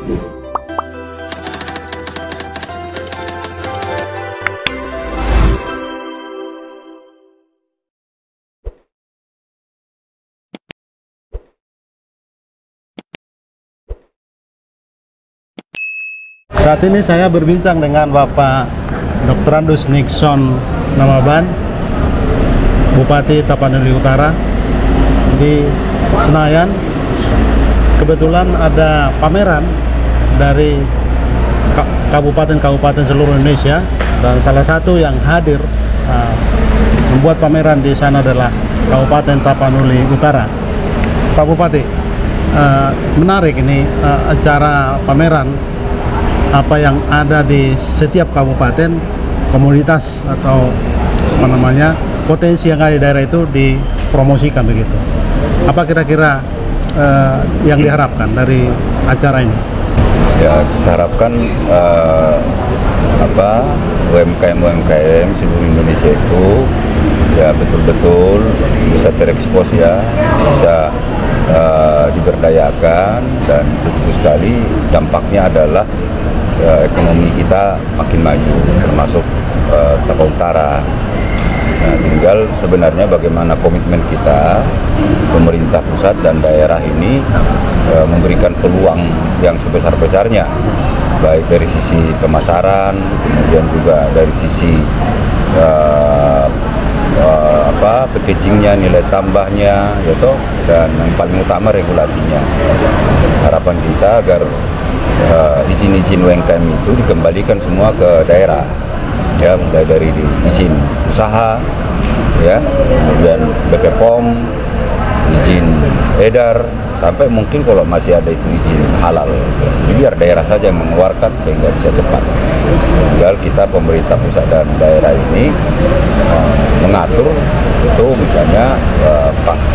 Saat ini saya berbincang dengan Bapak Dr. Andus Nixon Namaban, Bupati Tapanuli Utara di Senayan. Kebetulan ada pameran dari kabupaten-kabupaten seluruh Indonesia, dan salah satu yang hadir membuat pameran di sana adalah Kabupaten Tapanuli Utara. Pak Bupati, menarik ini acara pameran, apa yang ada di setiap kabupaten, komoditas atau apa namanya, potensi yang ada di daerah itu dipromosikan begitu. Apa kira-kira yang diharapkan dari acara ini? Ya, kita harapkan UMKM seluruh Indonesia itu ya betul-betul bisa terekspos, ya, bisa diberdayakan, dan tentu sekali dampaknya adalah ekonomi kita makin maju, termasuk Tapau Utara. Nah, tinggal sebenarnya bagaimana komitmen kita, pemerintah pusat dan daerah ini memberikan peluang yang sebesar-besarnya, baik dari sisi pemasaran, kemudian juga dari sisi packagingnya, nilai tambahnya, gitu, dan yang paling utama regulasinya. Harapan kita agar izin-izin UMKM itu dikembalikan semua ke daerah, ya, mulai dari izin usaha, ya, kemudian BPOM, izin edar, sampai mungkin kalau masih ada itu izin halal. Jadi biar daerah saja yang mengeluarkan sehingga bisa cepat. Tinggal kita pemerintah pusat dan daerah ini mengatur itu, misalnya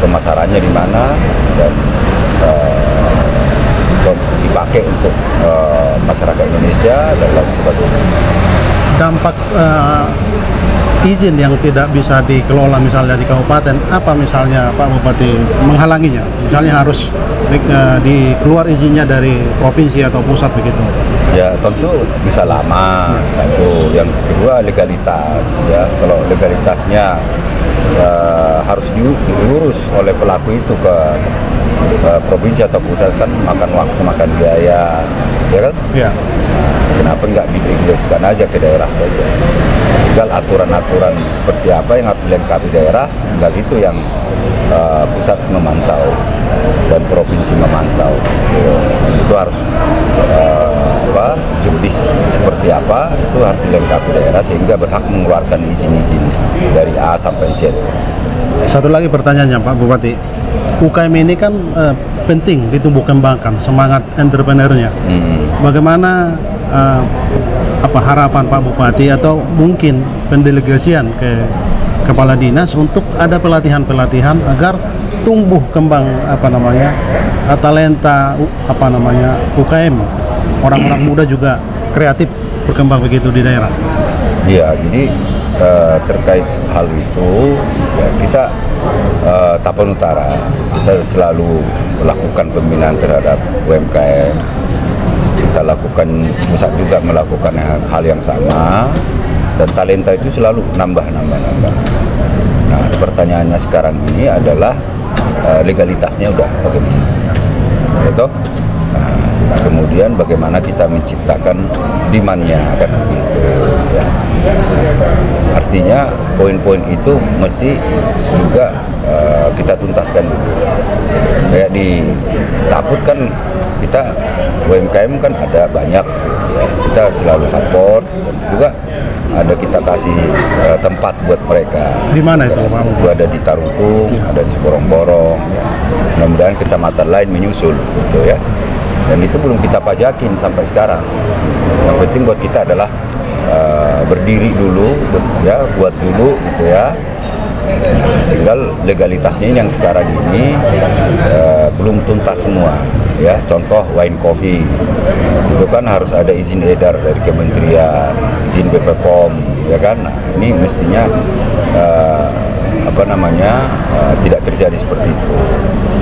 pemasarannya di mana dan dipakai untuk masyarakat Indonesia dan lain sebagainya. Dampak izin yang tidak bisa dikelola misalnya di kabupaten, apa misalnya Pak Bupati menghalanginya? Misalnya harus dikeluar izinnya dari provinsi atau pusat begitu? Ya, tentu bisa lama. Satu, yang kedua legalitas, ya. Kalau legalitasnya harus diurus oleh pelaku itu ke provinsi atau pusat, kan makan waktu, makan biaya, ya kan? Ya. Kenapa nggak didelegasikan aja ke daerah saja? Tinggal aturan-aturan seperti apa yang harus dilengkapi daerah, tinggal itu yang pusat memantau dan provinsi memantau. Itu harus jurdis seperti apa, itu harus dilengkapi daerah sehingga berhak mengeluarkan izin-izin dari A sampai Z. Satu lagi pertanyaannya Pak Bupati, UKM ini kan penting ditumbuh kembangkan, semangat entrepreneurnya. Bagaimana harapan Pak Bupati atau mungkin pendelegasian ke kepala dinas untuk ada pelatihan-pelatihan agar tumbuh kembang talenta UKM, orang-orang muda juga kreatif berkembang begitu di daerah. Iya, jadi terkait hal itu, ya, kita Tapanuli Utara kita selalu melakukan pembinaan terhadap UMKM. Kita lakukan, pusat juga melakukan hal yang sama, dan talenta itu selalu nambah. Nah, pertanyaannya sekarang ini adalah legalitasnya udah bagaimana, gitu. Nah, kemudian bagaimana kita menciptakan demand-nya, kan begitu, ya. Artinya poin-poin itu mesti juga kita tuntaskan dulu. Kayak di Taput kan kita UMKM kan ada banyak, ya. Kita selalu support, dan juga ada kita kasih tempat buat mereka. Di mana itu? Itu ada di Tarutung, ada di Borong-Borong. Ya. Mudah-mudahan kecamatan lain menyusul, gitu ya. Dan itu belum kita pajakin sampai sekarang. Yang penting buat kita adalah berdiri dulu, ya, buat dulu, gitu ya. Tinggal legalitasnya ini yang sekarang ini belum tuntas semua, ya. Contoh wine coffee itu kan harus ada izin edar dari kementerian, izin BPOM, ya kan. Nah, ini mestinya tidak terjadi seperti itu.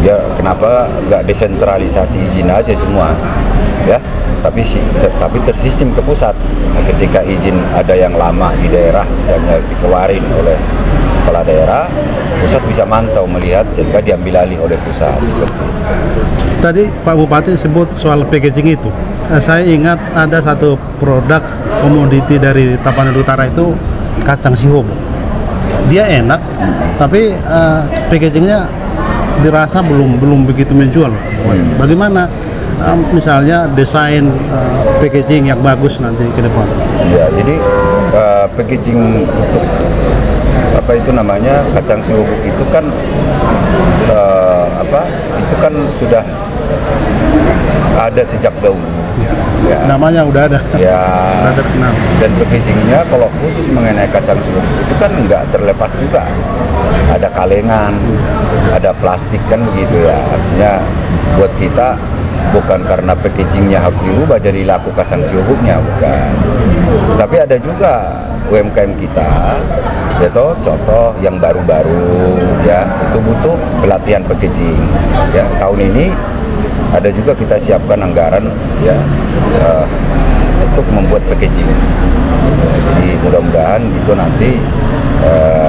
Ya, kenapa nggak desentralisasi izin aja semua? ya, tapi tersistem ke pusat. Nah, ketika izin ada yang lama di daerah misalnya dikeluarin oleh kepala daerah, pusat bisa mantau melihat sehingga diambil alih oleh pusat seperti itu. Tadi Pak Bupati sebut soal packaging itu. Saya ingat ada satu produk komoditi dari Tapanuli Utara itu kacang sihobo. Dia enak, tapi packagingnya dirasa belum begitu menjual. Bagaimana misalnya desain packaging yang bagus nanti ke depan? Ya, jadi packaging untuk apa itu namanya kacang sihobo itu kan itu kan sudah ada sejak dahulu. Ya. Namanya udah ada. Ya. Sudah terkenal. Dan packagingnya kalau khusus mengenai kacang sihobo itu kan nggak terlepas juga. Ada kalengan, ada plastik kan begitu ya. Artinya buat kita bukan karena packagingnya harus dirubah jadi laku kacang sihobonya, bukan. Tapi ada juga UMKM kita, yaitu contoh yang baru-baru ya, itu butuh pelatihan packaging. Ya, tahun ini ada juga kita siapkan anggaran ya untuk membuat packaging. Jadi mudah-mudahan itu nanti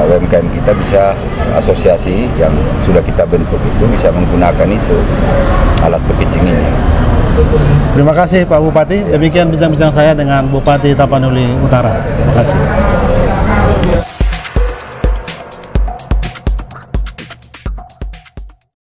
UMKM kita bisa, asosiasi yang sudah kita bentuk itu bisa menggunakan itu alat packaging ini. Terima kasih Pak Bupati. Demikian bincang-bincang saya dengan Bupati Tapanuli Utara. Terima kasih.